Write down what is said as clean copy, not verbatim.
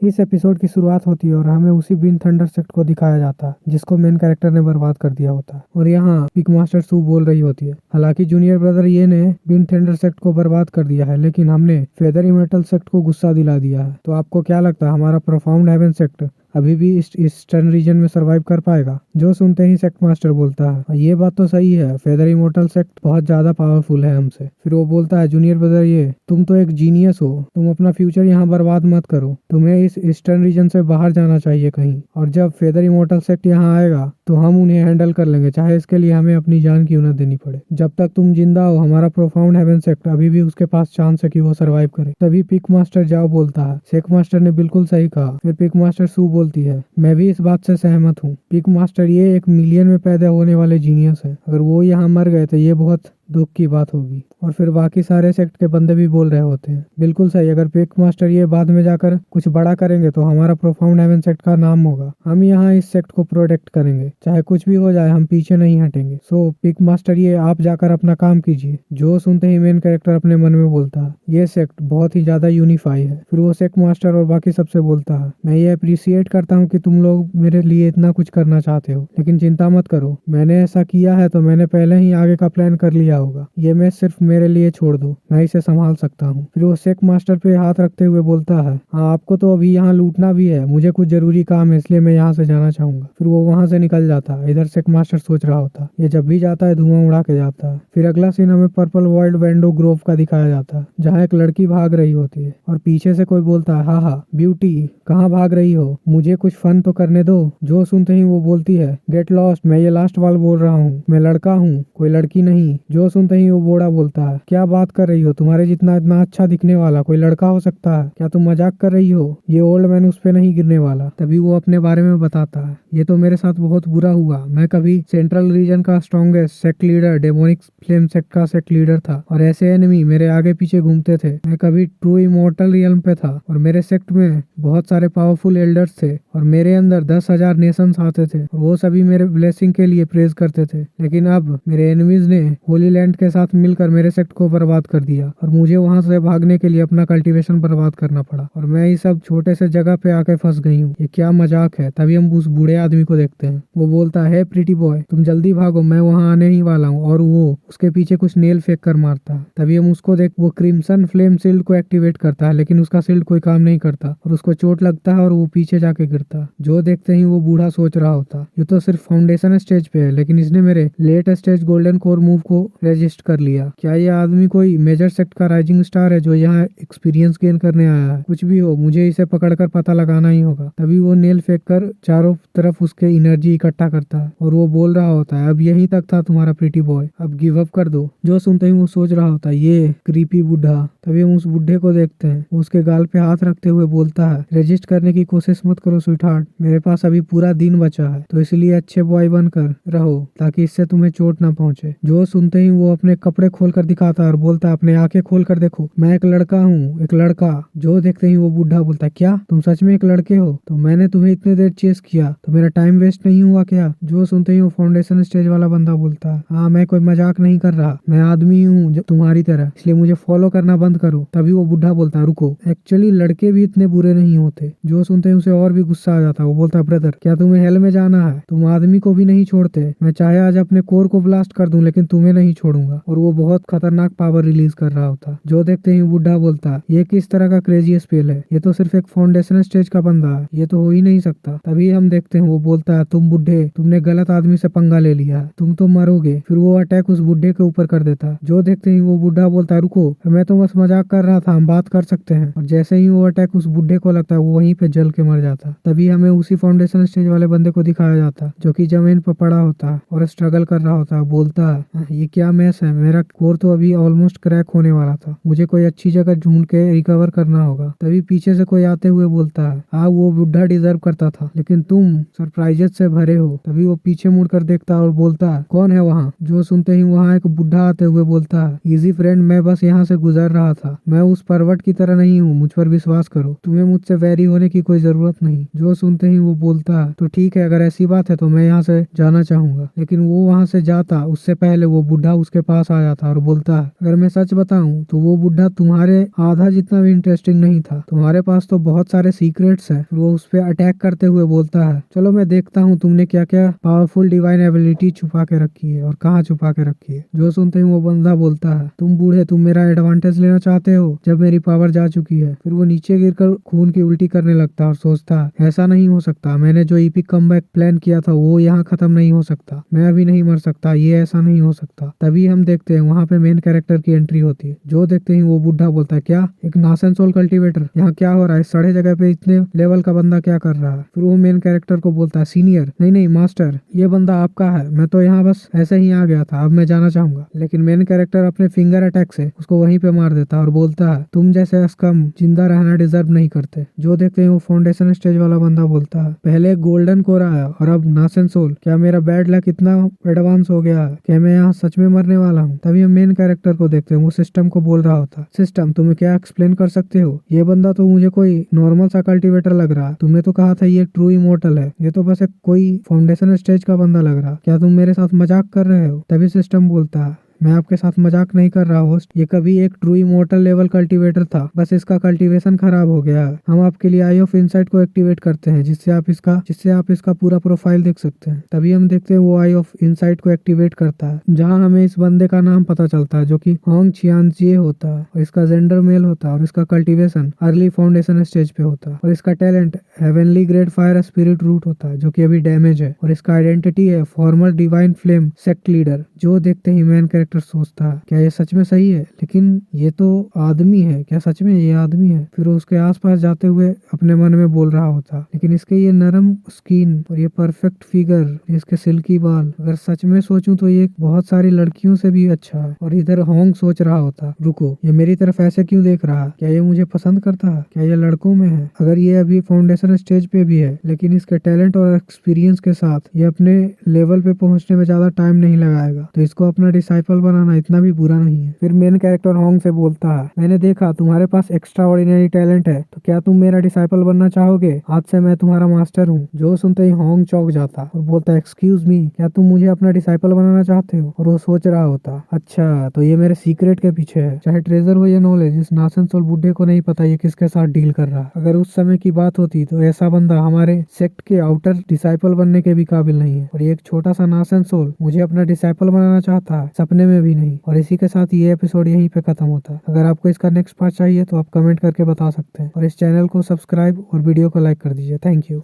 इस एपिसोड की शुरुआत होती है और हमें उसी विंड थंडर सेक्ट को दिखाया जाता है जिसको मेन कैरेक्टर ने बर्बाद कर दिया होता है। और यहाँ पिक मास्टर सू बोल रही होती है, हालांकि जूनियर ब्रदर ये ने विंड थंडर सेक्ट को बर्बाद कर दिया है, लेकिन हमने फेदर इमोर्टल सेक्ट को गुस्सा दिला दिया है। तो आपको क्या लगता है, हमारा प्रोफाउंड हेवन सेक्ट अभी भी इस ईस्टर्न रीजन में सरवाइव कर पाएगा? जो सुनते ही सेक्ट मास्टर बोलता है, ये बात तो सही है, फेदर इमोर्टल सेक्ट बहुत ज्यादा पावरफुल है हमसे। फिर वो बोलता है, जूनियर ब्रदर ये तुम तो एक जीनियस हो, तुम अपना फ्यूचर यहाँ बर्बाद मत करो, तुम्हें इस ईस्टर्न रीजन से बाहर जाना चाहिए कहीं, और जब फेदर इमोर्टल सेक्ट यहाँ आएगा तो हम उन्हें हैंडल कर लेंगे, चाहे इसके लिए हमें अपनी जान क्यों न देनी पड़े। जब तक तुम जिंदा हो हमारा प्रोफाउंड हेवन सेक्ट अभी भी उसके पास चांस है कि वो सरवाइव करे। तभी पिक मास्टर जाओ बोलता है, सेक मास्टर ने बिल्कुल सही कहा। फिर पिक मास्टर सू बोलती है, मैं भी इस बात से सहमत हूँ। पिक मास्टर ये 1 मिलियन में पैदा होने वाले जीनियस है, अगर वो यहाँ मर गए तो ये बहुत दुख की बात होगी। और फिर बाकी सारे सेक्ट के बंदे भी बोल रहे होते हैं, बिल्कुल सही, अगर पिक मास्टर ये बाद में जाकर कुछ बड़ा करेंगे तो हमारा प्रोफाउंड हेवन सेक्ट का नाम होगा। हम यहाँ इस सेक्ट को प्रोटेक्ट करेंगे, चाहे कुछ भी हो जाए हम पीछे नहीं हटेंगे। सो पिक मास्टर ये आप जाकर अपना काम कीजिए। जो सुनते ही मेन कैरेक्टर अपने मन में बोलता है, ये सेक्ट बहुत ही ज्यादा यूनिफाई है। फिर वो सेक्ट मास्टर और बाकी सबसे बोलता है, मैं ये अप्रिशिएट करता हूँ कि तुम लोग मेरे लिए इतना कुछ करना चाहते हो, लेकिन चिंता मत करो, मैंने ऐसा किया है तो मैंने पहले ही आगे का प्लान कर लिया होगा। ये मैं सिर्फ मेरे लिए छोड़ दो, मैं इसे संभाल सकता हूँ। फिर वो सेक मास्टर पे हाथ रखते हुए बोलता है, हाँ आपको तो अभी यहाँ लूटना भी है, मुझे कुछ जरूरी काम है इसलिए मैं यहाँ से जाना चाहूंगा। फिर वो वहाँ से निकल जाता है। इधर सेक मास्टर सोच रहा होता है, ये जब भी जाता है धुआं उड़ा के जाता है। फिर अगला सीन हमें पर्पल वर्ल्ड वेंडो ग्रोव का दिखाया जाता है, जहाँ एक लड़की भाग रही होती है और पीछे से कोई बोलता है, हाँ हाँ ब्यूटी कहाँ भाग रही हो, मुझे कुछ फन तो करने दो। जो सुनते ही वो बोलती है, गेट लॉस्ट, मैं ये लास्ट वाल बोल रहा हूँ, मैं लड़का हूँ कोई लड़की नहीं। जो सुनते ही वो बोड़ा बोलता है, क्या बात कर रही हो, तुम्हारे जितना इतना अच्छा दिखने वाला कोई लड़का हो सकता है क्या, तुम मजाक कर रही हो, ये ओल्ड मैन उस पे नहीं गिरने वाला। तभी वो अपने बारे में बताता है, ये तो मेरे साथ बहुत बुरा हुआ, मैं कभी सेंट्रल रीजन का strongest sect leader demonic flame sect का सेक्ट लीडर था, और ऐसे एनिमी मेरे आगे पीछे घूमते थे। मैं कभी ट्रू इमोर्टल रियल्म पे था और मेरे सेक्ट में बहुत सारे पावरफुल एल्डर्स थे और मेरे अंदर 10,000 नेशंस आते थे और वो सभी मेरे ब्लेसिंग के लिए प्रेज करते थे। लेकिन अब मेरे एनिमीज ने होली लैंड के साथ मिलकर मेरे सेक्ट को बर्बाद कर दिया और मुझे वहां से भागने के लिए अपना कल्टीवेशन बर्बाद करना पड़ा और मैं इस सब छोटे से जगह पे आके फंस गई हूँ, ये क्या मजाक है। तभी हम उस बूढ़े आदमी को देखते हैं, वो बोलता है, प्रीटी बॉय तुम जल्दी भागो, मैं वहाँ आने ही वाला हूँ। और वो उसके पीछे कुछ नेल फेंक कर मारता है। तभी हम उसको देख, वो क्रिम्सन फ्लेम शील्ड को एक्टिवेट करता है, लेकिन उसका शील्ड कोई काम नहीं करता और उसको चोट लगता है और वो पीछे जाके गिरता है। जो देखते ही वो बूढ़ा सोच रहा होता, ये तो सिर्फ फाउंडेशन स्टेज पे है, लेकिन इसने मेरे late stage golden core move को रजिस्ट कर लिया। क्या ये आदमी कोई मेजर सेक्ट का राइजिंग स्टार है जो यहाँ एक्सपीरियंस गेन करने आया है? कुछ भी हो, मुझे इसे पकड़कर पता लगाना ही होगा। तभी वो नेल फेंक कर चारों तरफ उसके एनर्जी इकट्ठा करता है और वो बोल रहा होता है, अब यहीं तक था तुम्हारा प्रीटी बॉय, अब गिव अप कर दो। जो सुनते ही वो सोच रहा होता है, ये क्रीपी बूढ़ा। तभी हम उस बूढ़े को देखते हैं, वो उसके गाल पे हाथ रखते हुए बोलता है, रजिस्ट करने की कोशिश मत करो स्वीटहार्ट, मेरे पास अभी पूरा दिन बचा है, तो इसलिए अच्छे बॉय बनकर रहो ताकि इससे तुम्हें चोट ना पहुंचे। जो सुनते ही वो अपने कपड़े खोल कर दिखाता है और बोलता है, अपने आंखें खोल कर देखो, मैं एक लड़का हूँ, एक लड़का। जो देखते ही वो बूढ़ा बोलता है, क्या तुम सच में एक लड़के हो? तो मैंने तुम्हें इतने देर चेस किया तो मेरा टाइम वेस्ट नहीं हुआ क्या? जो सुनते ही वो फाउंडेशन स्टेज वाला बंदा बोलता है, हाँ मैं कोई मजाक नहीं कर रहा, मैं आदमी हूँ तुम्हारी तरह, इसलिए मुझे फॉलो करना बंद करो। तभी वो बूढ़ा बोलता है, रुको, एक्चुअली लड़के भी इतने बुरे नहीं होते। जो सुनते ही उसे और भी गुस्सा आ जाता है। वो बोलता है, ब्रदर क्या तुम्हें हेल में जाना है? तुम आदमी को भी नहीं छोड़ते, मैं चाहे आज अपने कोर को ब्लास्ट कर दूं लेकिन तुम्हें नहीं छोड़ूंगा। और वो बहुत खतरनाक पावर रिलीज कर रहा होता। जो देखते ही बूढ़ा बोलता है, ये किस तरह का क्रेजी स्पेल है, ये तो सिर्फ एक फाउंडेशन स्टेज का बंदा है, ये तो हो ही नहीं सकता। तभी हम देखते हैं वो बोलता है, तुम बुढ़े, तुमने गलत आदमी से पंगा ले लिया है, तुम तो मरोगे। फिर वो अटैक उस बुढ़े के ऊपर कर देता है। जो देखते ही वो बूढ़ा बोलता है, रुको, मैं तो बस मजाक कर रहा था, हम बात कर सकते हैं। और जैसे ही वो अटैक उस बुढ़े को लगता है, वो वहीं पे जल के मर जाता। तभी हमें उसी फाउंडेशन स्टेज वाले बंदे को दिखाया जाता, जो कि जमीन पर पड़ा होता है और स्ट्रगल कर रहा होता है। बोलता है, ये क्या मैस है, मेरा कोर तो अभी ऑलमोस्ट क्रैक होने वाला था, मुझे कोई अच्छी जगह ढूंढ के रिकवर करना होगा। तभी पीछे से कोई आते हुए बोलता है, हाँ वो बुढ़ा डिजर्व करता था, लेकिन तुम सरप्राइजेस से भरे हो। तभी वो पीछे मुड़कर देखता है और बोलता है, कौन है वहाँ? जो सुनते ही वहाँ एक बुढ़ा आते हुए बोलता है, इजी फ्रेंड, मैं बस यहाँ से गुजर रहा था, मैं उस पर्वत की तरह नहीं हूँ, मुझ पर विश्वास करो, तुम्हें मुझसे वैरी होने की कोई जरूरत नहीं। जो सुनते ही वो बोलता है, तो ठीक है, अगर ऐसी बात है तो मैं यहाँ से जाना चाहूंगा। लेकिन वो वहाँ से जाता उससे पहले वो बुढ़ा उसके पास आ जाता है और बोलता है, अगर मैं सच बताऊं तो वो बुढ़ा तुम्हारे आधा जितना भी इंटरेस्टिंग नहीं था, तुम्हारे पास तो बहुत सारे सीक्रेट्स है। फिर वो उस पर अटैक करते हुए बोलता है, चलो मैं देखता हूँ तुमने क्या क्या पावरफुल डिवाइन एबिलिटी छुपा के रखी है और कहाँ छुपा के रखी है। जो सुनते ही वो बंदा बोलता है, तुम बूढ़े, तुम मेरा एडवांटेज लेना चाहते हो जब मेरी पावर जा चुकी है। फिर वो नीचे गिरकर खून की उल्टी करने लगता है और सोचता है, ऐसा नहीं हो सकता, मैंने जो ईपिक कमबैक प्लान किया था वो यहाँ खत्म नहीं हो सकता, मैं अभी नहीं मर सकता, ये ऐसा नहीं हो सकता। तभी हम देखते हैं वहाँ पे मेन कैरेक्टर की एंट्री होती है। जो देखते ही वो बुढ़ा बोलता है, क्या एक नासन सोल कल्टीवेटर, यहाँ क्या हो रहा है, इस सड़े जगह पे इतने लेवल का बंदा क्या कर रहा है। फिर वो मेन कैरेक्टर को बोलता है, सीनियर, नहीं नहीं मास्टर, ये बंदा आपका है, मैं तो यहाँ बस ऐसे ही आ गया था, अब मैं जाना चाहूंगा। लेकिन मेन कैरेक्टर अपने फिंगर अटैक से उसको वहीं पे मार देता है और बोलता है, तुम जैसे अस्कम जिंदा रहना डिजर्व नहीं करते। जो देखते हैं वो फाउंडेशन स्टेज वाला बंदा बोलता है, पहले गोल्डन कोरा है और अब नासन सोल, क्या मेरा बैड लक इतना एडवांस हो गया है, क्या मैं यहाँ सच में मरने वाला हूँ। तभी हम मेन कैरेक्टर को देखते हैं, वो सिस्टम को बोल रहा होता, सिस्टम तुम्हें क्या एक्सप्लेन कर सकते हो, ये बंदा तो मुझे कोई नॉर्मल सा कल्टीवेटर लग रहा है, तुमने तो कहा था ये ट्रू इमोर्टल है, ये तो बस एक कोई फाउंडेशन स्टेज का बंदा लग रहा, क्या तुम मेरे साथ मजाक कर रहे हो। तभी सिस्टम बोलता है, मैं आपके साथ मजाक नहीं कर रहा होस्ट, ये कभी एक ट्रू इमोर्टल लेवल कल्टीवेटर था, बस इसका कल्टीवेशन खराब हो गया है। हम आपके लिए आई ऑफ इनसाइट को एक्टिवेट करते हैं जिससे आप इसका पूरा प्रोफाइल देख सकते हैं। तभी हम देखते हैं वो आई ऑफ इनसाइट को एक्टिवेट करता है, जहां हमें इस बंदे का नाम पता चलता है जो कि होंग छियानजिए होता है और इसका जेंडर मेल होता है और इसका कल्टीवेशन अर्ली फाउंडेशन स्टेज पे होता है और इसका talent heavenly great fire spirit root होता है जो कि अभी डैमेज है और इसका आइडेंटिटी है farmer divine flame sect leader. जो देखते ही मैन कैरेक्टर सोचता है, क्या ये सच में सही है, लेकिन ये तो आदमी है, क्या सच में ये आदमी है। फिर वो उसके आसपास जाते हुए अपने मन में बोल रहा होता, लेकिन इसके ये नरम स्किन और ये परफेक्ट फिगर, इसके सिल्की बाल, अगर सच में सोचूं तो ये बहुत सारी लड़कियों से भी अच्छा है। और इधर होंग सोच रहा होता, रुको, ये मेरी तरफ ऐसे क्यों देख रहा है, क्या ये मुझे पसंद करता है, क्या ये लड़कों में है। अगर ये अभी फाउंडेशन स्टेज पे भी है, लेकिन इसके टैलेंट और एक्सपीरियंस के साथ ये अपने लेवल पे पहुंचने में ज्यादा टाइम नहीं लगाएगा, तो इसको अपना डिसाइपल बनाना इतना भी बुरा नहीं है। फिर मेन कैरेक्टर होंग से बोलता है, मैंने देखा तुम्हारे पास एक्स्ट्रा ऑर्डिनरी टैलेंट है, तो क्या तुम मेरा डिसाइपल बनना चाहोगे, आज से मैं तुम्हारा मास्टर हूँ। जो सुनते ही होंग चौंक जाता और बोलता, एक्सक्यूज मी, क्या तुम मुझे अपना डिसाइपल बनाना चाहते हो। और वो सोच रहा होता, अच्छा तो ये मेरे सीक्रेट के पीछे है, चाहे ट्रेजर हो या नॉलेज, इस नासन सोल बुड्ढे को नहीं पता ये किसके साथ डील कर रहा है। अगर उस समय की बात होती तो ऐसा बंदा हमारे सेक्ट के आउटर डिसाइपल बनने के भी काबिल नहीं है, और ये एक छोटा सा नासन सोल मुझे अपना डिसाइपल बनाना चाहता है, सपने में भी नहीं। और इसी के साथ ये एपिसोड यहीं पे खत्म होता है। अगर आपको इसका नेक्स्ट पार्ट चाहिए तो आप कमेंट करके बता सकते हैं और इस चैनल को सब्सक्राइब और वीडियो को लाइक कर दीजिए। Thank you.